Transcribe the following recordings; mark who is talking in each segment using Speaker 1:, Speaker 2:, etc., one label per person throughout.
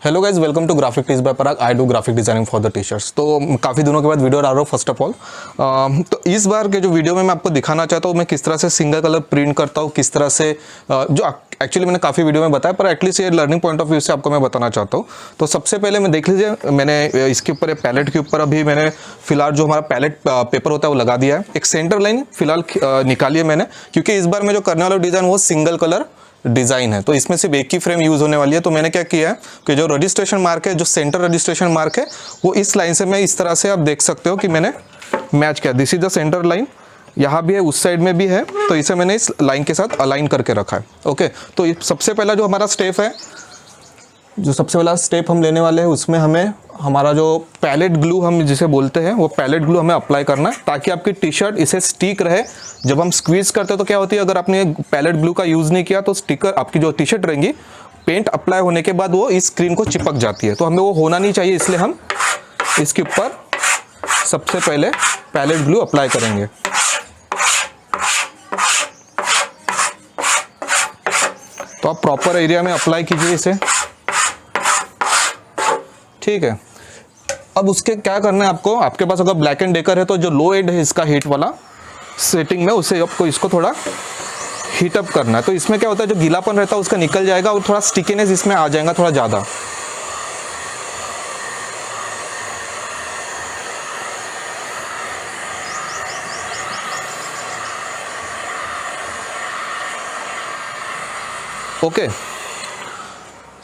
Speaker 1: Hello guys, welcome to graphic tees by Parag. I do graphic designing for the T shirts. तो काफ़ी दिनों के बाद वीडियो आ रहा हूँ। फर्स्ट ऑफ ऑल तो इस बार के जो वीडियो में मैं आपको दिखाना चाहता हूँ मैं किस तरह से सिंगल कलर प्रिंट करता हूँ, किस तरह से जो एक्चुअली मैंने काफ़ी वीडियो में बताया, पर एटलीस्ट ये लर्निंग पॉइंट ऑफ व्यू से आपको मैं बताना चाहता हूँ। तो सबसे पहले मैं देख लीजिए, मैंने इसके ऊपर पैलेट के ऊपर अभी मैंने फिलहाल जो हमारा पैलेट पेपर होता है वो लगा दिया है। एक सेंटर लाइन फिलहाल निकाली है मैंने, क्योंकि इस बार मैं जो करने वाला डिज़ाइन वो सिंगल कलर डिज़ाइन है, तो इसमें सिर्फ एक ही फ्रेम यूज़ होने वाली है। तो मैंने क्या किया है कि जो रजिस्ट्रेशन मार्क है, जो सेंटर रजिस्ट्रेशन मार्क है, वो इस लाइन से मैं इस तरह से आप देख सकते हो कि मैंने मैच किया। This is the centre line, यहाँ भी है, उस साइड में भी है, तो इसे मैंने इस लाइन के साथ अलाइन करके रखा है। ओके, तो सबसे पहला जो हमारा स्टेप है, जो सबसे पहला स्टेप हम लेने वाले हैं, उसमें हमें हमारा जो पैलेट ग्लू हम जिसे बोलते हैं वो पैलेट ग्लू हमें अप्लाई करना है, ताकि आपकी टी शर्ट इसे स्टिक रहे। जब हम स्क्वीज करते हैं तो क्या होती है, अगर आपने पैलेट ग्लू का यूज़ नहीं किया तो स्टिकर आपकी जो टी शर्ट रहेंगी, पेंट अप्लाई होने के बाद वो इस स्क्रीन को चिपक जाती है। तो हमें वो होना नहीं चाहिए, इसलिए हम इसके ऊपर सबसे पहले पैलेट ग्लू अप्लाई करेंगे। तो आप प्रॉपर एरिया में अप्लाई कीजिए इसे, ठीक है। अब उसके क्या करना है आपको, आपके पास अगर ब्लैक एंड डेकर है तो जो लो एंड है इसका हीट वाला सेटिंग में, उसे आपको इसको थोड़ा हीट अप करना है। तो इसमें क्या होता है, जो गीलापन रहता है उसका निकल जाएगा और थोड़ा स्टिकीनेस इसमें आ जाएगा थोड़ा ज़्यादा। ओके,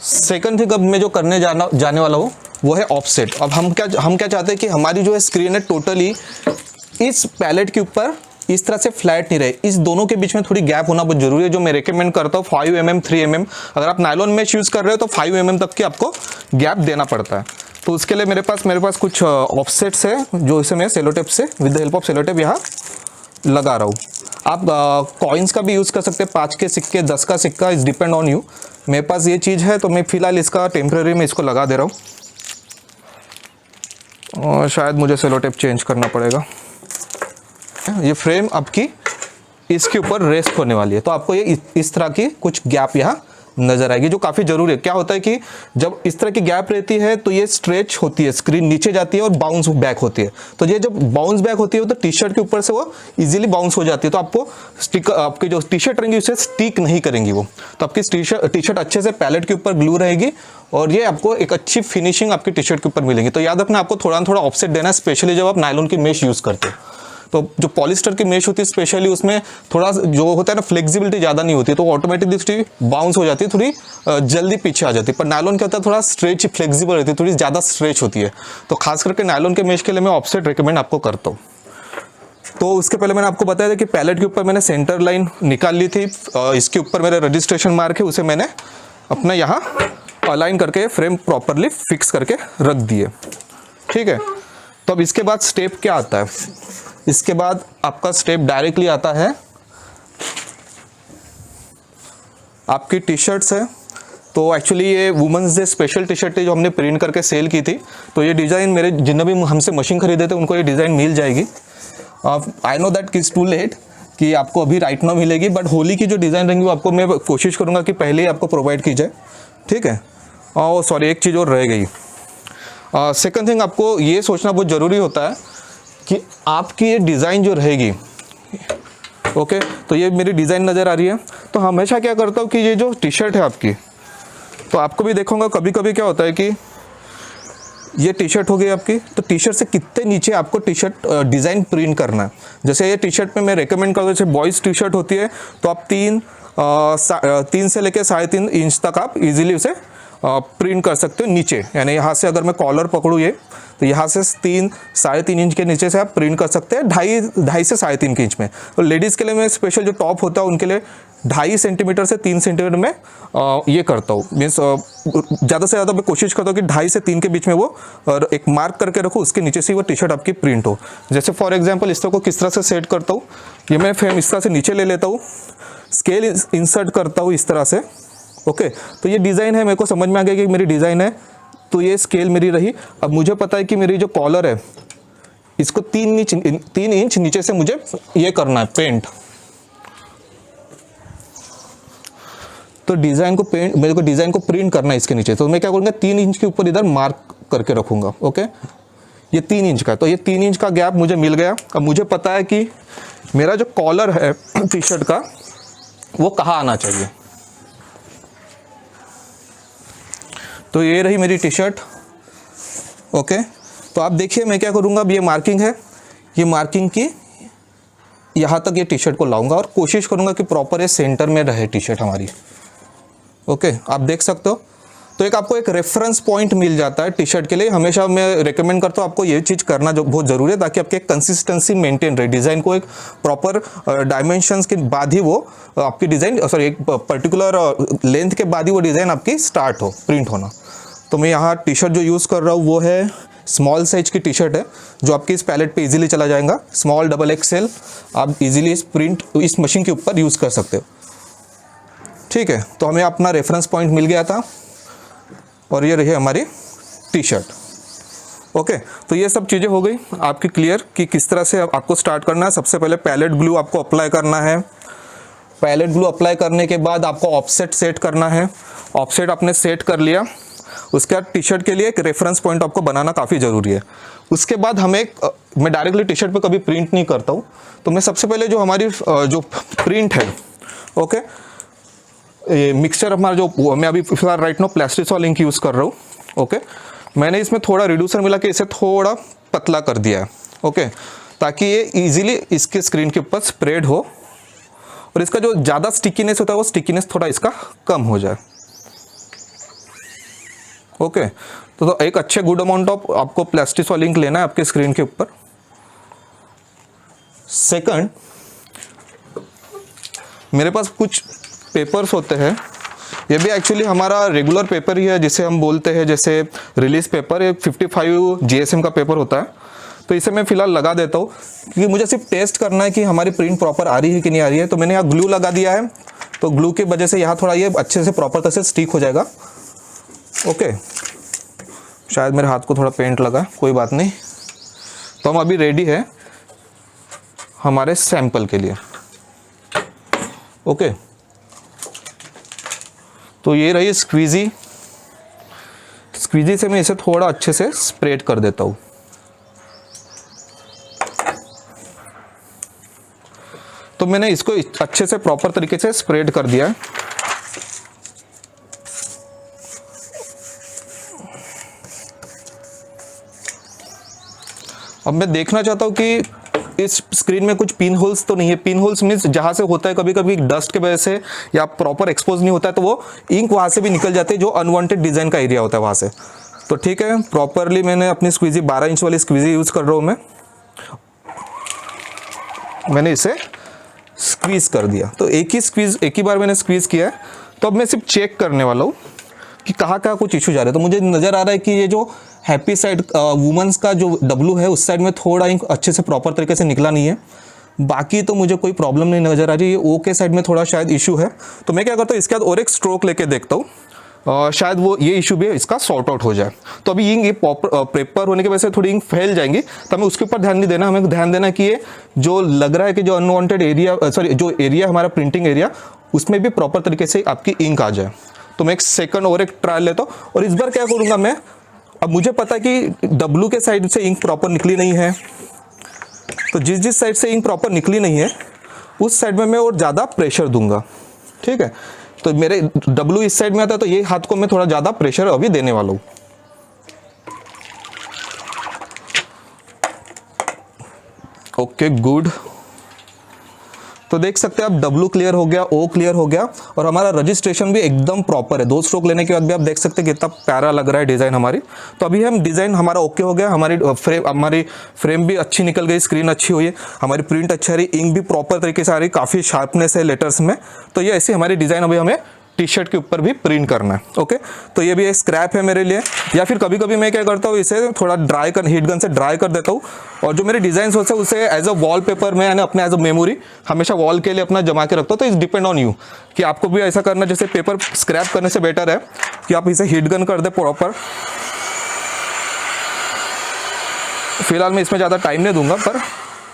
Speaker 1: सेकंड थिंग अब मैं जो करने जाने वाला हूँ वो है ऑफसेट। अब हम क्या चाहते हैं कि हमारी जो है स्क्रीन है टोटली इस पैलेट के ऊपर इस तरह से फ्लैट नहीं रहे, इस दोनों के बीच में थोड़ी गैप होना बहुत जरूरी है, जो मैं रेकमेंड करता हूँ 5 mm 3 mm। अगर आप नायलॉन मैश यूज़ कर रहे हो तो 5 mm तक की आपको गैप देना पड़ता है। तो उसके लिए मेरे पास कुछ ऑफसेट्स है, जो इसे मैं सेलो टेप से with the help of cello tape यहाँ लगा रहा हूँ। आप कॉइन्स का भी यूज़ कर सकते हैं, 5 के सिक्के, 10 का सिक्का, इज डिपेंड ऑन यू। मेरे पास ये चीज़ है तो मैं फिलहाल इसका टेम्प्रेरी में इसको लगा दे रहा हूँ, और शायद मुझे सेलो टेप चेंज करना पड़ेगा। ये फ्रेम आपकी इसके ऊपर रेस्ट होने वाली है, तो आपको ये इस तरह की कुछ गैप यहाँ नजर आएगी, जो काफ़ी जरूरी है। क्या होता है कि जब इस तरह की गैप रहती है तो ये स्ट्रेच होती है, स्क्रीन नीचे जाती है और बाउंस बैक होती है। तो ये जब बाउंस बैक होती है तो टी शर्ट के ऊपर से वो इजीली बाउंस हो जाती है, तो आपको आपकी जो टी शर्ट रहेंगी उसे स्टिक नहीं करेंगी वो। तो आपकी टी शर्ट अच्छे से पैलेट के ऊपर ग्लू रहेगी और ये आपको एक अच्छी फिनिशिंग आपकी टी शर्ट के ऊपर मिलेगी। तो याद रखना, आपको थोड़ा थोड़ा ऑफसेट देना है, स्पेशली जब आप नायलॉन की मेश यूज़ करते हो। तो जो पॉलिस्टर की मेश होती है स्पेशली, उसमें थोड़ा जो होता है ना, फ्लेक्सिबिलिटी ज़्यादा नहीं होती है, तो ऑटोमेटिकली बाउंस हो जाती है, थोड़ी जल्दी पीछे आ जाती है। पर नायलॉन क्या होता है, थोड़ा स्ट्रेच फ्लेक्सिबल रहती है, थोड़ी ज़्यादा स्ट्रेच होती है। तो खास करके नायलॉन के मेश के लिए मैं ऑफसेट रिकमेंड आपको करता हूँ। तो उसके पहले मैंने आपको बताया था कि पैलेट के ऊपर मैंने सेंटर लाइन निकाल ली थी, इसके ऊपर मेरा रजिस्ट्रेशन मार्क है, उसे मैंने अपना यहाँ अलाइन करके फ्रेम प्रॉपरली फिक्स करके रख दिए, ठीक है। तो अब इसके बाद स्टेप क्या आता है, इसके बाद आपका स्टेप डायरेक्टली आता है आपकी टी शर्ट्स है। तो एक्चुअली ये women's day special T shirt थी जो हमने प्रिंट करके सेल की थी। तो ये डिज़ाइन मेरे जिन्होंने भी हमसे मशीन खरीदे थे उनको ये डिज़ाइन मिल जाएगी। आई नो दैट कि इट्स टू लेट कि आपको अभी राइट नाउ मिलेगी, बट होली की जो डिज़ाइन रहेंगी वो आपको मैं कोशिश करूँगा कि पहले ही आपको प्रोवाइड की जाए, ठीक है। और सॉरी, एक चीज़ और रह गई। सेकंड थिंग, आपको ये सोचना बहुत ज़रूरी होता है कि आपकी ये डिज़ाइन जो रहेगी, ओके, तो ये मेरी डिज़ाइन नज़र आ रही है। तो हमेशा क्या करता हूँ कि ये जो टी शर्ट है आपकी, तो आपको भी देखूंगा कभी कभी क्या होता है कि ये टी शर्ट हो गई आपकी, तो टी शर्ट से कितने नीचे आपको टी शर्ट डिज़ाइन प्रिंट करना है। जैसे ये टी शर्ट में मैं रेकमेंड करता हूँ, जैसे बॉयज़ टी शर्ट होती है तो आप 3 से लेकर 3.5 इंच तक आप इजीली उसे प्रिंट कर सकते हो नीचे। यानी यहाँ से अगर मैं कॉलर पकड़ूँ ये, तो यहाँ से 3-3.5 इंच के नीचे से आप प्रिंट कर सकते हैं 2.5 से 3.5 इंच में। तो लेडीज़ के लिए मैं स्पेशल जो टॉप होता है उनके लिए 2.5 सेंटीमीटर से 3 सेंटीमीटर में ये करता हूँ। मीन्स ज़्यादा से ज़्यादा मैं कोशिश करता हूँ कि 2.5 से 3 के बीच में वो एक मार्क करके रखूँ, उसके नीचे से वो टी शर्ट आपकी प्रिंट हो। जैसे फॉर एग्जाम्पल इस तरह को किस तरह से सेट करता हूँ, ये मैं फ्रेम इस तरह से नीचे ले लेता हूँ, स्केल इंसर्ट करता हूँ इस तरह से, ओके। तो ये डिज़ाइन है, मेरे को समझ में आ गया कि मेरी डिज़ाइन है, तो ये स्केल मेरी रही। अब मुझे पता है कि मेरी जो कॉलर है इसको 3 इंच नीचे से मुझे ये करना है पेंट। तो मेरे को डिज़ाइन को प्रिंट करना है इसके नीचे। तो मैं क्या करूँगा, 3 इंच के ऊपर इधर मार्क करके रखूँगा। ओके, ये 3 इंच का, तो ये 3 इंच का गैप मुझे मिल गया। अब मुझे पता है कि मेरा जो कॉलर है टी शर्ट का वो कहाँ आना चाहिए। तो ये रही मेरी टी शर्ट। ओके, तो आप देखिए मैं क्या करूँगा, अब ये मार्किंग है, ये मार्किंग की यहाँ तक ये टी शर्ट को लाऊंगा और कोशिश करूँगा कि प्रॉपर ये सेंटर में रहे टी शर्ट हमारी। ओके, आप देख सकते हो। तो एक आपको एक रेफरेंस पॉइंट मिल जाता है टी शर्ट के लिए। हमेशा मैं रिकमेंड करता हूँ आपको ये चीज़ करना जो बहुत ज़रूरी है, ताकि आपकी कंसिस्टेंसी मेंटेन रहे। डिज़ाइन को एक प्रॉपर डायमेंशंस के बाद ही वो आपकी डिज़ाइन एक पर्टिकुलर लेंथ के बाद ही वो डिज़ाइन आपकी स्टार्ट हो, प्रिंट होना। तो मैं यहाँ टी शर्ट जो यूज़ कर रहा हूँ वो है स्मॉल साइज की टी शर्ट है, जो आपकी इस पैलेट पे इजीली चला जाएगा। स्मॉल XXL आप इजीली इस प्रिंट इस मशीन के ऊपर यूज़ कर सकते हो। ठीक है, तो हमें अपना रेफरेंस पॉइंट मिल गया था और ये रही हमारी टी शर्ट। ओके, तो ये सब चीज़ें हो गई आपकी क्लियर कि किस तरह से आपको स्टार्ट करना है। सबसे पहले पैलेट ग्लू आपको अप्लाई करना है। पैलेट ग्लू अप्लाई करने के बाद आपको ऑफसेट सेट करना है। ऑफसेट आपने सेट कर लिया, उसके बाद टी शर्ट के लिए एक रेफरेंस पॉइंट आपको बनाना काफ़ी ज़रूरी है। उसके बाद मैं डायरेक्टली टी शर्ट पे कभी प्रिंट नहीं करता हूँ। तो मैं सबसे पहले जो हमारी जो प्रिंट है, ओके, ये मिक्सचर हमारा जो मैं अभी फिलहाल राइट नो प्लास्टिसॉल इंक यूज़ कर रहा हूँ। ओके, मैंने इसमें थोड़ा रिड्यूसर मिला के इसे थोड़ा पतला कर दिया है। ओके, ताकि ये इजीली इसके स्क्रीन के ऊपर स्प्रेड हो और इसका जो ज़्यादा स्टिकीनेस होता है वो स्टिकीनेस थोड़ा इसका कम हो जाए। ओके, तो एक अच्छे गुड अमाउंट ऑफ आपको प्लास्टिसॉल इंक लेना है आपके स्क्रीन के ऊपर। सेकंड, मेरे पास कुछ पेपर्स होते हैं, ये भी एक्चुअली हमारा रेगुलर पेपर ही है जिसे हम बोलते हैं जैसे रिलीज पेपर। ये 55 GSM का पेपर होता है। तो इसे मैं फिलहाल लगा देता हूँ क्योंकि मुझे सिर्फ टेस्ट करना है कि हमारी प्रिंट प्रॉपर आ रही है कि नहीं आ रही है। तो मैंने यहाँ ग्लू लगा दिया है, तो ग्लू की वजह से यहाँ थोड़ा ये अच्छे से प्रॉपर तरह से स्टिक हो जाएगा। ओके, शायद मेरे हाथ को थोड़ा पेंट लगा, कोई बात नहीं। तो हम अभी रेडी है हमारे सैंपल के लिए। ओके, तो ये रही स्क्वीजी से मैं इसे थोड़ा अच्छे से स्प्रेड कर देता हूँ। तो मैंने इसको अच्छे से प्रॉपर तरीके से स्प्रेड कर दिया है। अब मैं देखना चाहता हूँ कि इस स्क्रीन में कुछ पिन होल्स तो नहीं है। पिन होल्स मीन्स जहाँ से होता है कभी कभी डस्ट के वजह से या प्रॉपर एक्सपोज नहीं होता है तो वो इंक वहाँ से भी निकल जाती है, जो अनवांटेड डिज़ाइन का एरिया होता है वहाँ से। तो ठीक है, प्रॉपरली मैंने अपनी स्क्वीजी 12 इंच वाली स्क्वीजी यूज़ कर रहा हूँ मैंने इसे स्क्वीज़ कर दिया। तो एक ही बार मैंने स्क्वीज़ किया है। तो अब मैं सिर्फ चेक करने वाला हूँ कि कहाँ कुछ इशू जा रहे हैं। तो मुझे नज़र आ रहा है कि ये जो हैप्पी साइड वुमेंस का जो W है उस साइड में थोड़ा इंक अच्छे से प्रॉपर तरीके से निकला नहीं है। बाकी तो मुझे कोई प्रॉब्लम नहीं नज़र आ रही है। O के साइड में थोड़ा शायद इशू है। तो मैं क्या करता हूँ, इसके बाद और एक स्ट्रोक लेके देखता हूँ, शायद वो ये इशू भी इसका सॉर्ट आउट हो जाए। तो अभी इंक ये पेपर होने की वजह से थोड़ी इंक फैल जाएंगी, तो हमें उसके ऊपर ध्यान नहीं देना। हमें ध्यान देना कि ये जो लग रहा है कि जो अनवांटेड एरिया जो एरिया हमारा प्रिंटिंग एरिया उसमें भी प्रॉपर तरीके से आपकी इंक आ जाए। तो मैं एक सेकंड और एक ट्रायल लेता हूँ और इस बार क्या करूँगा मैं, अब मुझे पता है कि W के साइड से इंक प्रॉपर निकली नहीं है, तो जिस साइड से इंक प्रॉपर निकली नहीं है उस साइड में मैं और ज़्यादा प्रेशर दूंगा। ठीक है, तो मेरे W इस साइड में आता है तो ये हाथ को मैं थोड़ा ज़्यादा प्रेशर अभी देने वाला हूँ। Okay, good. तो देख सकते हैं आप W क्लियर हो गया, O क्लियर हो गया और हमारा रजिस्ट्रेशन भी एकदम प्रॉपर है। 2 स्ट्रोक लेने के बाद भी आप देख सकते हैं कितना प्यारा लग रहा है डिज़ाइन हमारी। तो अभी हम डिज़ाइन हमारा ओके हो गया, हमारी फ्रेम भी अच्छी निकल गई, स्क्रीन अच्छी हुई है, हमारी प्रिंट अच्छी आ रही, इंक भी प्रॉपर तरीके से आ रही, काफ़ी शार्पनेस है लेटर्स में। तो ये ऐसी हमारी डिज़ाइन अभी हमें टी शर्ट के ऊपर भी प्रिंट करना है। ओके, तो ये भी एक स्क्रैप है मेरे लिए, या फिर कभी कभी मैं क्या करता हूँ इसे थोड़ा हीट गन से ड्राई कर देता हूँ और जो मेरे डिज़ाइन होते हैं उसे एज अ वॉल पेपर में यानी अपने एज अ मेमोरी हमेशा वॉल के लिए अपना जमा के रखता हूँ। तो इट्स डिपेंड ऑन यू कि आपको भी ऐसा करना, जैसे पेपर स्क्रैप करने से बेटर है कि आप इसे हीट गन कर दे प्रॉपर। फिलहाल मैं इसमें ज़्यादा टाइम नहीं दूंगा, पर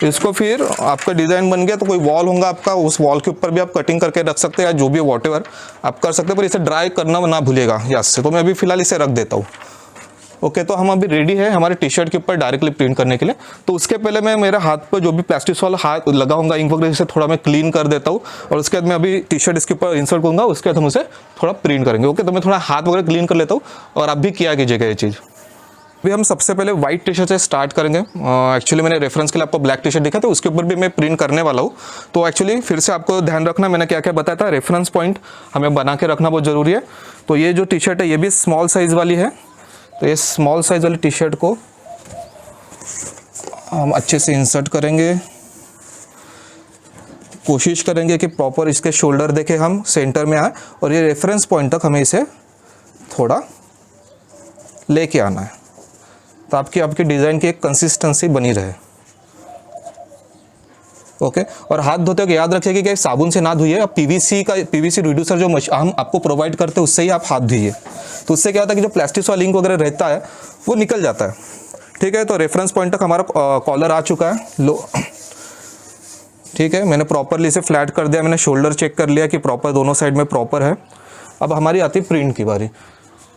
Speaker 1: इसको फिर आपका डिज़ाइन बन गया तो कोई वॉल होगा आपका, उस वॉल के ऊपर भी आप कटिंग करके रख सकते हैं या जो भी वॉटेवर आप कर सकते हैं, पर इसे ड्राई करना ना भूलिएगा यहाँ से। तो मैं अभी फ़िलहाल इसे रख देता हूँ। ओके, तो हम अभी रेडी है हमारे टी शर्ट के ऊपर डायरेक्टली प्रिंट करने के लिए। तो उसके पहले मैं मेरे हाथ पर जो भी प्लास्टिसॉल हाथ लगा होगा इंक वगैरह से थोड़ा मैं क्लीन कर देता हूँ, और उसके बाद मैं अभी टी शर्ट इसके ऊपर इंसर्ट करूँगा, उसके बाद हम उसे थोड़ा प्रिंट करेंगे। ओके, तो मैं थोड़ा हाथ वगैरह क्लीन कर लेता हूँ, और आप भी किया कीजिएगा ये चीज़। अभी हम सबसे पहले वाइट टी शर्ट से स्टार्ट करेंगे। एक्चुअली मैंने रेफरेंस के लिए आपको ब्लैक टी शर्ट दिखा था, उसके ऊपर भी मैं प्रिंट करने वाला हूँ। तो एक्चुअली फिर से आपको ध्यान रखना मैंने क्या क्या बताया था, रेफरेंस पॉइंट हमें बना के रखना बहुत ज़रूरी है। तो ये जो टी शर्ट है ये भी स्मॉल साइज़ वाली है, तो ये स्मॉल साइज़ वाली टी शर्ट को हम अच्छे से इंसर्ट करेंगे। कोशिश करेंगे कि प्रॉपर इसके शोल्डर देखे हम सेंटर में आए, और ये रेफरेंस पॉइंट तक हमें इसे थोड़ा लेके आना है, तो आपकी डिज़ाइन की एक कंसिस्टेंसी बनी रहे। ओके, और हाथ धोते वक्त याद रखिए कि साबुन से ना धोइए, आप पीवीसी रिड्यूसर जो हम आपको प्रोवाइड करते हैं उससे ही आप हाथ धोइए। तो उससे क्या होता है कि जो प्लास्टिसॉल इंक वगैरह रहता है वो निकल जाता है। ठीक है, तो रेफरेंस पॉइंट तक हमारा कॉलर आ चुका है। लो, ठीक है, मैंने प्रॉपरली इसे फ्लैट कर दिया, मैंने शोल्डर चेक कर लिया कि प्रॉपर दोनों साइड में प्रॉपर है। अब हमारी आती है प्रिंट की बारी।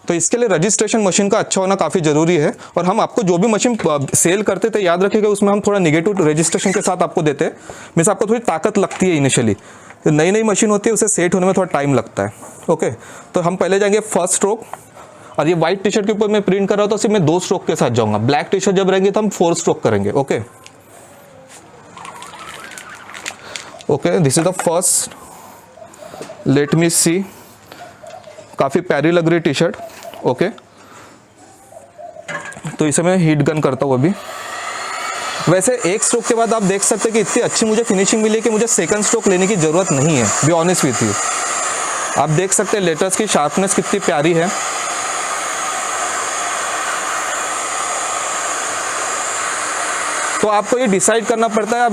Speaker 1: तो इसके लिए रजिस्ट्रेशन मशीन का अच्छा होना काफ़ी ज़रूरी है, और हम आपको जो भी मशीन सेल करते थे याद रखिएगा उसमें हम थोड़ा निगेटिव रजिस्ट्रेशन के साथ आपको देते हैं। मीन्स आपको थोड़ी ताकत लगती है इनिशियली, तो नई मशीन होती है उसे सेट होने में थोड़ा टाइम लगता है। ओके, तो हम पहले जाएंगे फर्स्ट स्ट्रोक, और ये वाइट टी शर्ट के ऊपर मैं प्रिंट कर रहा हूँ तो सिर्फ मैं 2 स्ट्रोक के साथ जाऊँगा। ब्लैक टी शर्ट जब रहेंगे तो हम 4 स्ट्रोक करेंगे। Okay, this is the first, let me see, काफ़ी प्यारी लग रही टी शर्ट। ओके, तो इसे मैं हीट गन करता हूँ अभी। वैसे एक स्ट्रोक के बाद आप देख सकते हैं कि इतनी अच्छी मुझे फिनिशिंग मिली कि मुझे सेकंड स्ट्रोक लेने की ज़रूरत नहीं है, बी ऑनेस्ट विथ यू। आप देख सकते हैं लेटर्स की शार्पनेस कितनी प्यारी है। तो आपको ये डिसाइड करना पड़ता है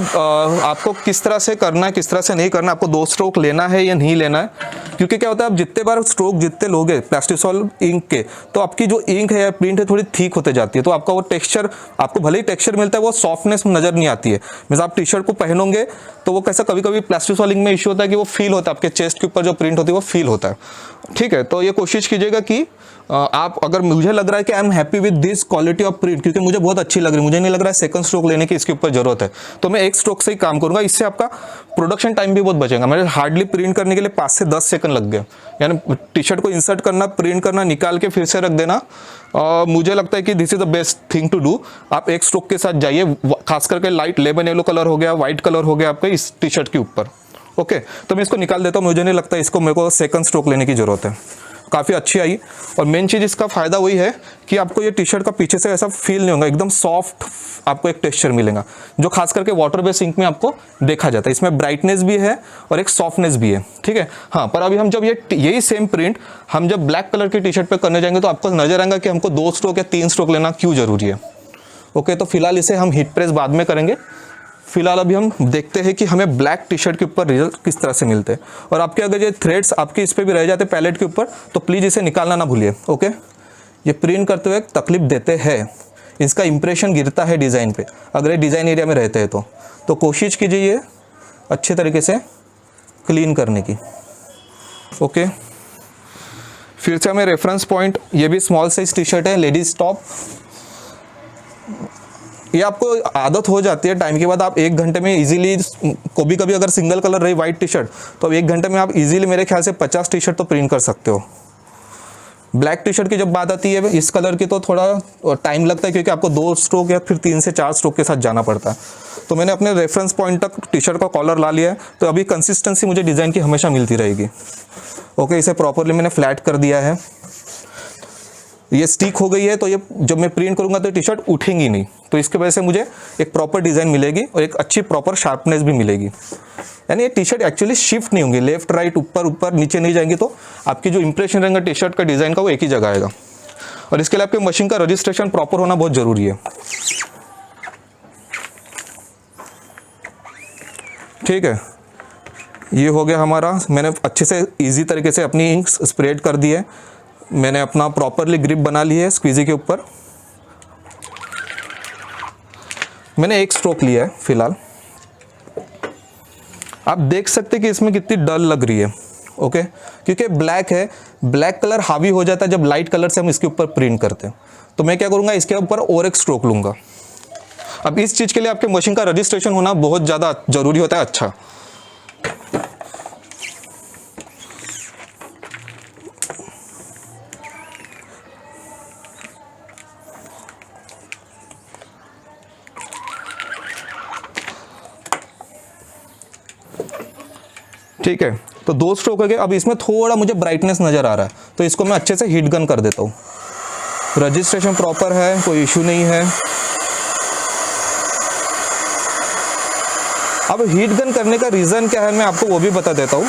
Speaker 1: आपको किस तरह से करना है, किस तरह से नहीं करना है, आपको 2 स्ट्रोक लेना है या नहीं लेना है। क्योंकि क्या होता है, आप जितने बार स्ट्रोक जितने लोगे प्लास्टिसॉल इंक के, तो आपकी जो इंक है या प्रिंट है थोड़ी थिक होते जाती है, तो आपका वो टेक्सचर, आपको भले ही टेक्सचर मिलता है वो सॉफ्टनेस नज़र नहीं आती है। मीन्स आप टी शर्ट को पहनोगे तो वो कैसा, कभी कभी प्लास्टिसॉल इंक में इशू होता है कि वो फील होता है, आपके चेस्ट के ऊपर जो प्रिंट होती है वो फील होता है। ठीक है, तो ये कोशिश कीजिएगा कि आप, अगर मुझे लग रहा है कि I am happy with this quality of print, क्योंकि मुझे बहुत अच्छी लग रही है, मुझे नहीं लग रहा है सेकंड स्ट्रोक लेने की इसके ऊपर जरूरत है, तो मैं एक स्ट्रोक से ही काम करूंगा। इससे आपका प्रोडक्शन टाइम भी बहुत बचेगा। मेरे हार्डली प्रिंट करने के लिए 5 से 10 सेकंड लग गया, यानी टी शर्ट को इंसर्ट करना, प्रिंट करना, निकाल के फिर से रख देना। मुझे लगता है कि this is the best thing to do. आप एक स्ट्रोक के साथ जाइए, खास करके लाइट लेमन येलो कलर हो गया, व्हाइट कलर हो गया आपके इस टी शर्ट के ऊपर। ओके, तो मैं इसको निकाल देता हूँ, मुझे नहीं लगता इसको मेरे को सेकंड स्ट्रोक लेने की जरूरत है। काफ़ी अच्छी आई, और मेन चीज़ इसका फ़ायदा वही है कि आपको ये टी शर्ट का पीछे से ऐसा फील नहीं होगा, एकदम सॉफ्ट आपको एक टेक्सचर मिलेगा, जो खास करके वाटर बेस्ड इंक में आपको देखा जाता है। इसमें ब्राइटनेस भी है और एक सॉफ्टनेस भी है। ठीक है, हाँ, पर अभी हम जब यही सेम प्रिंट हम जब ब्लैक कलर की टी शर्ट पर करने जाएंगे तो आपको नजर आएगा कि हमको 2 स्ट्रोक या 3 स्ट्रोक लेना क्यों जरूरी है। ओके, तो फिलहाल इसे हम हीट प्रेस बाद में करेंगे। फिलहाल अभी हम देखते हैं कि हमें ब्लैक टी शर्ट के ऊपर रिजल्ट किस तरह से मिलते हैं। और आपके अगर ये थ्रेड्स आपके इस पे भी रह जाते पैलेट के ऊपर तो प्लीज़ इसे निकालना ना भूलिए। ओके, ये प्रिंट करते हुए तकलीफ देते हैं, इसका इंप्रेशन गिरता है डिज़ाइन पे, अगर ये डिज़ाइन एरिया में रहते हैं तो कोशिश कीजिए ये अच्छे तरीके से क्लीन करने की। ओके, फिर से हमें रेफरेंस पॉइंट, ये भी स्मॉल साइज टी शर्ट है, लेडीज टॉप। ये आपको आदत हो जाती है टाइम के बाद, आप 1 घंटे में इजीली, कभी कभी अगर सिंगल कलर रही वाइट टी शर्ट तो अब 1 घंटे में आप इजीली मेरे ख्याल से 50 टी शर्ट तो प्रिंट कर सकते हो। ब्लैक टी शर्ट की जब बात आती है इस कलर की तो थोड़ा टाइम लगता है, क्योंकि आपको 2 स्ट्रोक या फिर 3 से 4 स्ट्रोक के साथ जाना पड़ता है। तो मैंने अपने रेफरेंस पॉइंट तक टी शर्ट का कॉलर ला लिया है, तो अभी कंसिस्टेंसी मुझे डिज़ाइन की हमेशा मिलती रहेगी। ओके, इसे प्रॉपरली मैंने फ्लैट कर दिया है, ये स्टिक हो गई है, तो ये जब मैं प्रिंट करूंगा तो टी शर्ट उठेंगी नहीं, तो इसके वजह से मुझे एक प्रॉपर डिज़ाइन मिलेगी और एक अच्छी प्रॉपर शार्पनेस भी मिलेगी। यानी ये टी शर्ट एक्चुअली शिफ्ट नहीं होंगी, लेफ्ट राइट ऊपर ऊपर नीचे नहीं जाएंगी, तो आपकी जो इंप्रेशन रहेगा टी शर्ट का डिज़ाइन का वो एक ही जगह आएगा। और इसके लिए आपके मशीन का रजिस्ट्रेशन प्रॉपर होना बहुत ज़रूरी है। ठीक है, ये हो गया हमारा, मैंने अच्छे से ईजी तरीके से अपनी इंक स्प्रेड कर दी है, मैंने अपना प्रॉपरली ग्रिप बना ली है स्क्वीजी के ऊपर। मैंने एक स्ट्रोक लिया है फिलहाल। आप देख सकते हैं कि इसमें कितनी डल लग रही है, ओके, क्योंकि ब्लैक है, ब्लैक कलर हावी हो जाता है जब लाइट कलर से हम इसके ऊपर प्रिंट करते हैं। तो मैं क्या करूँगा, इसके ऊपर और एक स्ट्रोक लूँगा। अब इस चीज़ के लिए आपके मशीन का रजिस्ट्रेशन होना बहुत ज़्यादा ज़रूरी होता है। अच्छा, ठीक है, तो 2 स्ट्रोक हो गए। अब इसमें थोड़ा मुझे ब्राइटनेस नज़र आ रहा है, तो इसको मैं अच्छे से हीट गन कर देता हूँ। रजिस्ट्रेशन प्रॉपर है, कोई इशू नहीं है। अब हीट गन करने का रीज़न क्या है मैं आपको वो भी बता देता हूँ।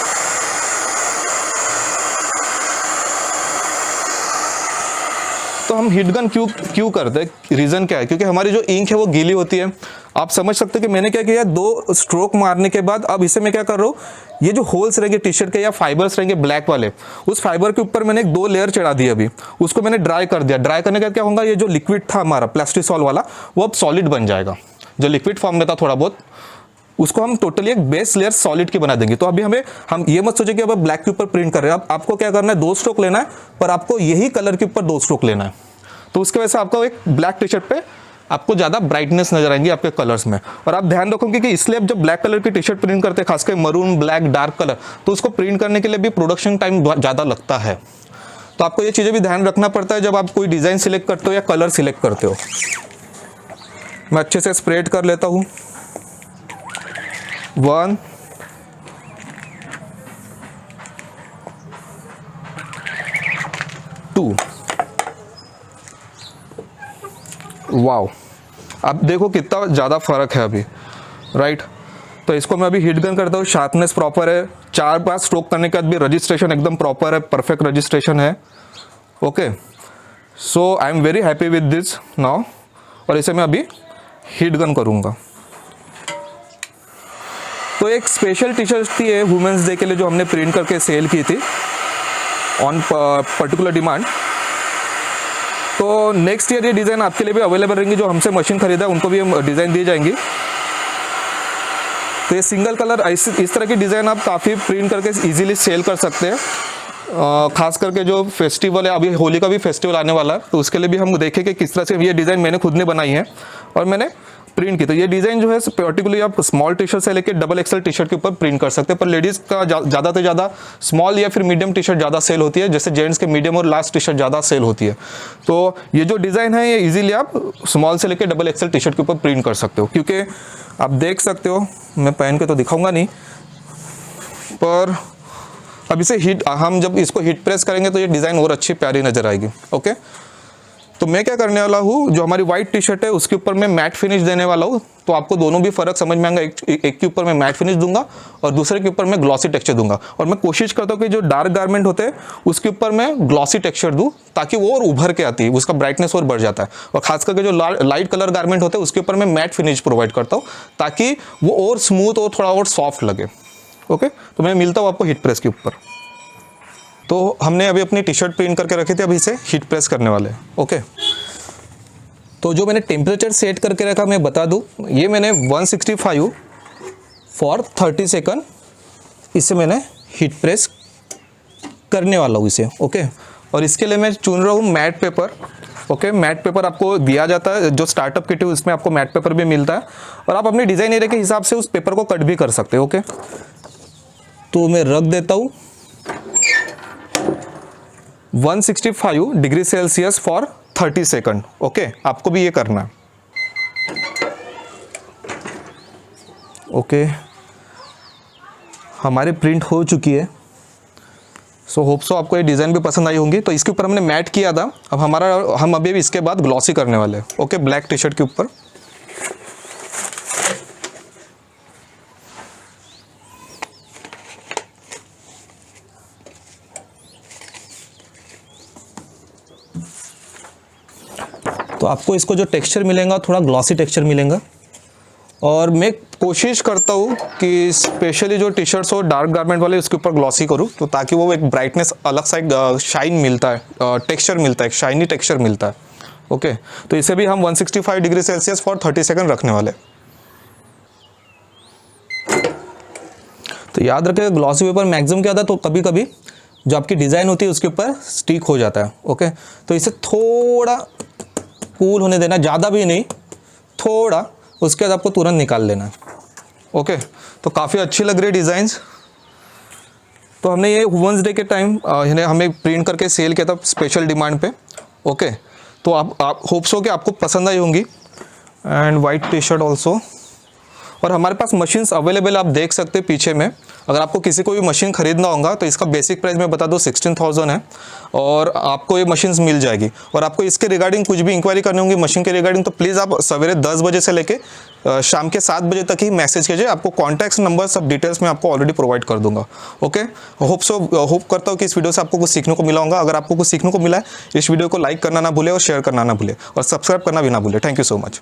Speaker 1: तो हम हीट गन क्यों करते हैं, रीज़न क्या है, क्योंकि हमारी जो इंक है वो गीली होती है। आप समझ सकते हैं कि मैंने क्या किया, 2 स्ट्रोक मारने के बाद अब इसे मैं क्या कर रहा हूँ, ये जो होल्स रहेंगे टी शर्ट के या फाइबर्स रहेंगे ब्लैक वाले, उस फाइबर के ऊपर मैंने 2 लेयर चढ़ा दी। अभी उसको मैंने ड्राई कर दिया। ड्राई करने के बाद क्या होगा, ये जो लिक्विड था हमारा प्लास्टिसॉल वाला, वो अब सॉलिड बन जाएगा। जो लिक्विड फॉर्म में था थोड़ा बहुत, उसको हम टोटली एक बेस लेयर सॉलिड की बना देंगे। तो अभी हम ये मत सोचे कि अब ब्लैक के ऊपर प्रिंट कर रहे हैं। अब आपको क्या करना है, 2 स्ट्रोक लेना है, पर आपको यही कलर के ऊपर 2 स्ट्रोक लेना है। तो उसके वजह से आपको एक ब्लैक टी शर्ट पे आपको ज़्यादा ब्राइटनेस नजर आएंगी आपके कलर्स में। और आप ध्यान रखोगे कि इसलिए अब जब ब्लैक कलर की टी शर्ट प्रिंट करते हैं, खासकर मरून, ब्लैक, डार्क कलर, तो उसको प्रिंट करने के लिए भी प्रोडक्शन टाइम ज़्यादा लगता है। तो आपको ये चीज़ें भी ध्यान रखना पड़ता है जब आप कोई डिज़ाइन सिलेक्ट करते हो या कलर सिलेक्ट करते हो। मैं अच्छे से स्प्रेड कर लेता हूँ। 1 2। वाओ, अब देखो कितना ज़्यादा फर्क है अभी, राइट। तो इसको मैं अभी हीट गन करता हूँ। शार्पनेस प्रॉपर है, 4-5 स्ट्रोक करने के बाद भी रजिस्ट्रेशन एकदम प्रॉपर है, परफेक्ट रजिस्ट्रेशन है। Okay, so I am very happy with this now. और इसे मैं अभी हीट गन करूँगा। तो एक स्पेशल टी शर्ट थी ये वुमेंस डे के लिए, जो हमने प्रिंट करके सेल की थी ऑन पर्टिकुलर डिमांड। तो नेक्स्ट ईयर ये डिज़ाइन आपके लिए भी अवेलेबल रहेंगी। जो हमसे मशीन खरीदा उनको भी हम डिज़ाइन दी जाएंगी। तो ये सिंगल कलर इस तरह की डिज़ाइन आप काफ़ी प्रिंट करके इजीली सेल कर सकते हैं। खास करके जो फेस्टिवल है, अभी होली का भी फेस्टिवल आने वाला है, तो उसके लिए भी हम देखें कि किस तरह से ये डिज़ाइन मैंने खुद ने बनाई है और मैंने प्रिंट की। तो ये डिज़ाइन जो है पर्टिकुलरली आप स्मॉल टी शर्ट से लेकर डबल एक्सल टी शर्ट के ऊपर प्रिंट कर सकते हैं। पर लेडीज़ का ज़्यादा से ज़्यादा स्मॉल या फिर मीडियम टी शर्ट ज़्यादा सेल होती है, जैसे जेंट्स के मीडियम और लार्ज टी शर्ट ज़्यादा सेल होती है। तो ये जो डिज़ाइन है ये इजीली आप स्मॉल से लेकर डबल एक्सल टी शर्ट के ऊपर प्रिंट कर सकते हो। क्योंकि आप देख सकते हो, मैं पहन के तो दिखाऊंगा नहीं, पर अब इसे हम जब इसको हीट प्रेस करेंगे तो ये डिज़ाइन और अच्छी प्यारी नज़र आएगी। ओके, तो मैं क्या करने वाला हूँ, जो हमारी वाइट टी शर्ट है उसके ऊपर मैं मैट फिनिश देने वाला हूँ। तो आपको दोनों भी फ़र्क समझ में आएगा। एक के ऊपर मैं मैट फिनिश दूंगा और दूसरे के ऊपर मैं ग्लॉसी टेक्सचर दूंगा। और मैं कोशिश करता हूँ कि जो डार्क गारमेंट होते हैं उसके ऊपर मैं ग्लॉसी टेक्सचर दूँ, ताकि वो और उभर के आती है, उसका ब्राइटनेस और बढ़ जाता है। और खास करके जो लाइट कलर गारमेंट होते हैं उसके ऊपर मैं मैट फिनिश प्रोवाइड करता हूँ, ताकि वो और स्मूथ और थोड़ा और सॉफ्ट लगे। ओके, तो मैं मिलता हूँ आपको हीट प्रेस के ऊपर। तो हमने अभी अपनी टी शर्ट प्रिंट करके रखी थी, अभी इसे हीट प्रेस करने वाले हैं। ओके, तो जो मैंने टेम्परेचर सेट करके रखा मैं बता दूं, ये मैंने 165 फॉर 30 सेकंड इसे मैंने हीट प्रेस करने वाला हूँ इसे। ओके, और इसके लिए मैं चुन रहा हूँ matte paper. Okay, matte paper आपको दिया जाता है, जो स्टार्टअप किट है उसमें आपको मैट पेपर भी मिलता है, और आप अपने डिज़ाइन एरिया के हिसाब से उस पेपर को कट भी कर सकते हो। ओके, तो मैं रख देता हूँ 165 degree Celsius for 30 second. Okay, आपको भी ये करना है। ओके, हमारी प्रिंट हो चुकी है। सो होप सो आपको ये डिज़ाइन भी पसंद आई होंगी। तो इसके ऊपर हमने मैट किया था, अब हम अभी इसके बाद ग्लॉसी करने वाले हैं। ओके, ब्लैक टी शर्ट के ऊपर। तो आपको इसको जो टेक्सचर मिलेगा थोड़ा ग्लॉसी टेक्सचर मिलेगा। और मैं कोशिश करता हूँ कि स्पेशली जो टी शर्ट्स हो डार्क गारमेंट वाले उसके ऊपर ग्लॉसी करूँ, तो ताकि वो एक ब्राइटनेस अलग सा एक शाइन मिलता है, टेक्सचर मिलता है, एक शाइनी टेक्सचर मिलता है। ओके, तो इसे भी हम 165 डिग्री सेल्सियस फॉर 30 सेकंड रखने वाले। तो याद रखिए ग्लॉसी पेपर मैक्सिमम क्या होता है, तो कभी कभी जो आपकी डिज़ाइन होती है उसके ऊपर स्टिक हो जाता है। ओके, तो इसे थोड़ा कूल होने देना, ज़्यादा भी नहीं, थोड़ा, उसके बाद आपको तुरंत निकाल लेना है। ओके, तो काफ़ी अच्छी लग रही है डिज़ाइंस। तो हमने ये वुमेंस डे के टाइम इन्हें हमें प्रिंट करके सेल किया था स्पेशल डिमांड पे। ओके, तो आप होप्स हो कि आपको पसंद आई होंगी। And white T shirt also, और हमारे पास मशीन्स अवेलेबल आप देख सकते हैं पीछे में। अगर आपको किसी को भी मशीन खरीदना होगा तो इसका बेसिक प्राइस मैं बता दूं 16,000 है, और आपको ये मशीन्स मिल जाएगी। और आपको इसके रिगार्डिंग कुछ भी इंक्वायरी करनी होगी मशीन के रिगार्डिंग, तो प्लीज़ आप सवेरे 10 बजे से लेके शाम के 7 बजे तक ही मैसेज कीजिए। आपको कॉन्टैक्ट नंबर सब डिटेल्स में आपको ऑलरेडी प्रोवाइड कर दूंगा। ओके, होप करता हूँ कि इस वीडियो से आपको कुछ सीखने को मिला होगा। अगर आपको कुछ सीखने को मिला है, इस वीडियो को लाइक करना ना भूले और शेयर करना ना भूले और सब्सक्राइब करना भी ना भूले। Thank you so much.